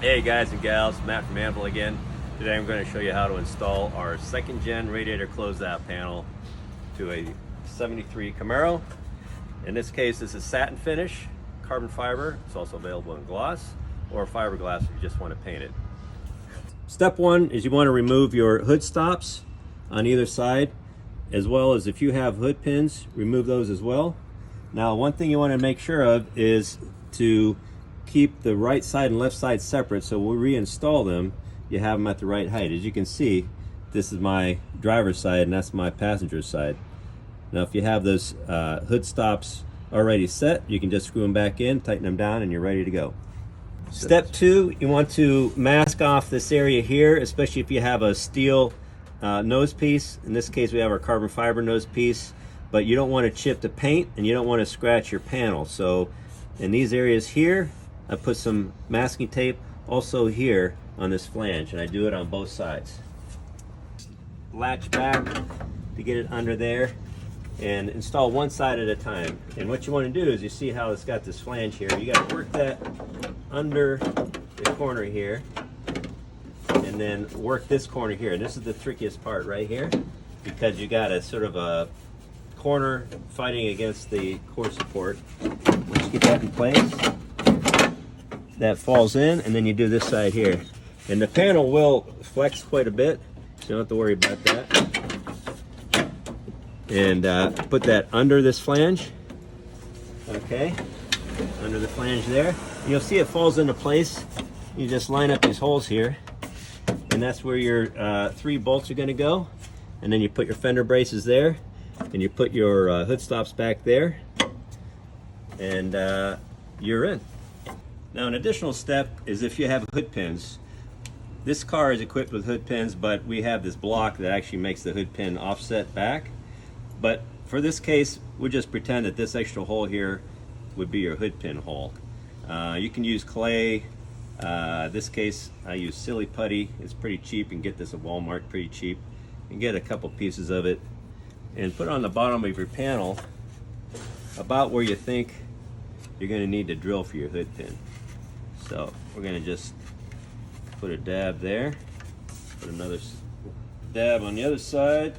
Hey guys and gals, Matt from Anvil again. Today I'm going to show you how to install our second gen radiator closeout panel to a 73 Camaro. In this case, this is satin finish, carbon fiber. It's also available in gloss or fiberglass if you just want to paint it. Step one is you want to remove your hood stops on either side, as well as if you have hood pins, remove those as well. Now, one thing you want to make sure of is to keep the right side and left side separate, so when we reinstall them, you have them at the right height. As you can see, this is my driver's side and that's my passenger side. Now if you have those hood stops already set, you can just screw them back in, tighten them down, and you're ready to go. Step two, you want to mask off this area here, especially if you have a steel nose piece. In this case we have our carbon fiber nose piece, but you don't want to chip the paint and you don't want to scratch your panel. So in these areas here, I put some masking tape also here on this flange, and I do it on both sides. Latch back to get it under there and install one side at a time. And what you want to do is, you see how it's got this flange here, you got to work that under the corner here and then work this corner here. And this is the trickiest part right here, because you got a sort of a corner fighting against the core support. Once you get that in place, that falls in, and then you do this side here. And the panel will flex quite a bit, so you don't have to worry about that. And put that under this flange, okay, under the flange there. And you'll see it falls into place. You just line up these holes here, and that's where your 3 bolts are going to go. And then you put your fender braces there, and you put your hood stops back there, and you're in. Now, an additional step is if you have hood pins. This car is equipped with hood pins, but we have this block that actually makes the hood pin offset back. But for this case, we'll just pretend that this extra hole here would be your hood pin hole. You can use clay. This case, I use silly putty. It's pretty cheap. You can get this at Walmart pretty cheap. You can get a couple pieces of it and put it on the bottom of your panel about where you think you're going to need to drill for your hood pin. So we're going to just put a dab there, put another dab on the other side.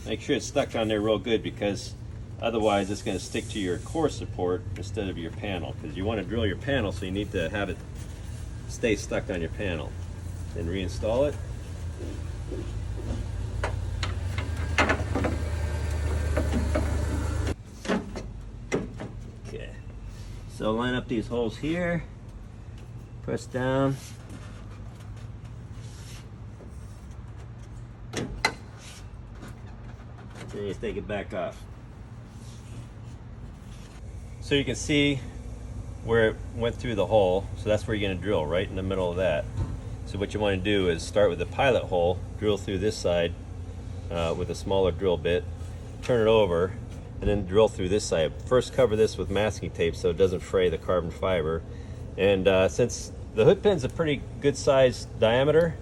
Make sure it's stuck on there real good, because otherwise it's going to stick to your core support instead of your panel, because you want to drill your panel, so you need to have it stay stuck on your panel. Then reinstall it. So line up these holes here, press down, then you take it back off. So you can see where it went through the hole, so that's where you're going to drill, right in the middle of that. So what you want to do is start with the pilot hole, drill through this side with a smaller drill bit, turn it over, and then drill through this side. First cover this with masking tape so it doesn't fray the carbon fiber. And since the hood pin's a pretty good size diameter,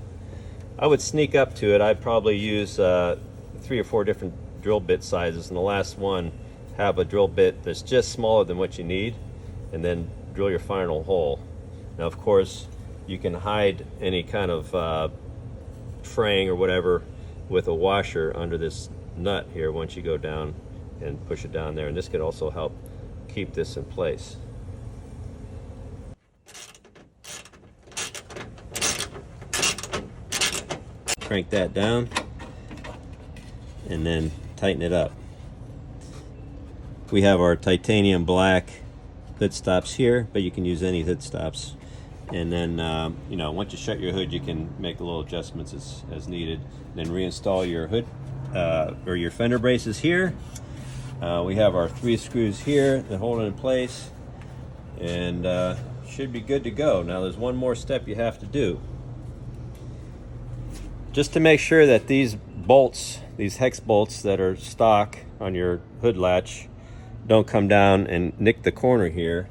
I would sneak up to it. I'd probably use 3 or 4 different drill bit sizes, and the last one have a drill bit that's just smaller than what you need, and then drill your final hole. Now of course you can hide any kind of fraying or whatever with a washer under this nut here once you go down and push it down there, and this could also help keep this in place. Crank that down and then tighten it up. We have our titanium black hood stops here, but you can use any hood stops. And then you know, once you shut your hood, you can make little adjustments as needed. Then reinstall your hood or your fender braces here. We have our 3 screws here that hold it in place, and should be good to go. Now there's one more step you have to do. Just to make sure that these bolts, these hex bolts that are stock on your hood latch, don't come down and nick the corner here,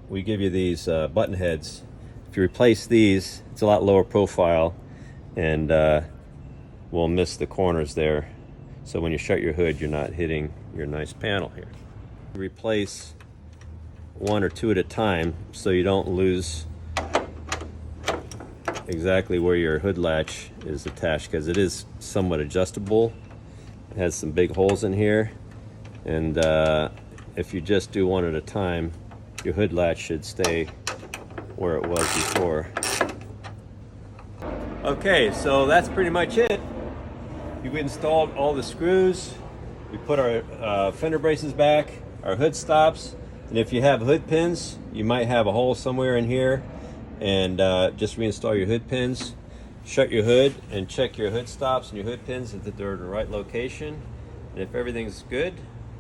we give you these button heads. If you replace these, it's a lot lower profile, and we'll miss the corners there. So when you shut your hood, you're not hitting your nice panel here. Replace one or two at a time so you don't lose exactly where your hood latch is attached, because it is somewhat adjustable. It has some big holes in here, and if you just do one at a time, your hood latch should stay where it was before. Okay, so that's pretty much it. We've installed all the screws. We put our fender braces back, our hood stops, and if you have hood pins, you might have a hole somewhere in here, and just reinstall your hood pins. Shut your hood and check your hood stops and your hood pins that they're in the right location. And if everything's good,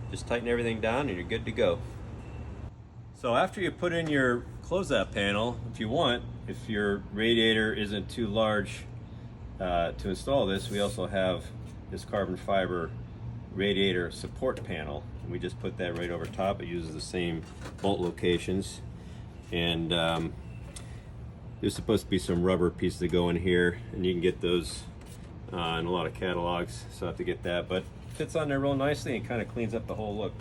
just tighten everything down and you're good to go. So after you put in your closeout panel, if you want, if your radiator isn't too large to install this, we also have this carbon fiber radiator support panel. We just put that right over top. It uses the same bolt locations, and there's supposed to be some rubber pieces that go in here, and you can get those in a lot of catalogs, so I have to get that, but it fits on there real nicely and kind of cleans up the whole look.